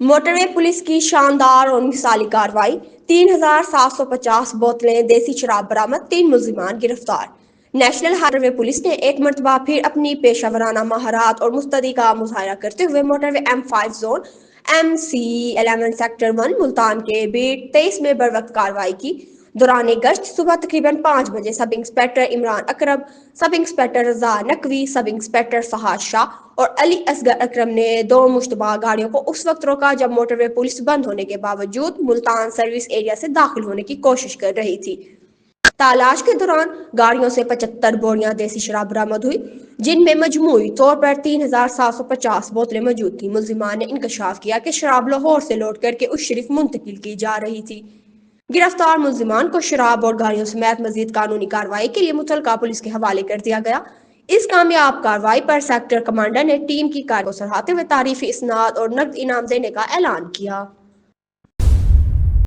Motor وے police کی شاندار اور مثالی کارروائی 3750 بوتلیں دیسی شراب برآمد 3 ملزمان گرفتار نیشنل ہائی وے پولیس نے ایک مرتبہ پھر اپنی پیشہ ورانہ مہارات اور مستعدی کا مظاہرہ کرتے ہوئے موٹر وے M5 zone MC11 sector 1 Multan کے بیٹ 23 میں بروقت کارروائی کی دوران گشت صبح تقریباً 5 بجے سب انسپکٹر عمران اکرم، سب انسپکٹر رضا نقوی، سب انسپکٹر فہد شاہ اور علی اصغر اکرم نے 2 مشتبہ گاڑیوں کو اس وقت روکا جب موٹر وے پولیس بند ہونے کے باوجود ملتان سروس ایریا سے داخل ہونے کی کوشش کر رہی تھی۔ تلاش کے دوران گاڑیوں سے 75 بوریاں دیسی شراب برآمد ہوئی جن میں مجموعی طور پر 3750 بوتلیں موجود تھیں۔ ملزمان نے انکشاف کیا کہ شراب لاہور سے لوڈ کر کے اس شریف منتقل کی جا رہی تھی۔ گرفتار ملزمان کو شراب اور گاڑیوں سمیت مزید قانونی کارروائی کے لیے متعلقہ پولیس کے حوالے کر دیا گیا۔ اس کامیاب کارروائی پر سیکٹر کمانڈر نے ٹیم کی کارروائی کو سراہتے ہوئے تعریفی اسناد اور نقد انعام دینے کا اعلان کیا۔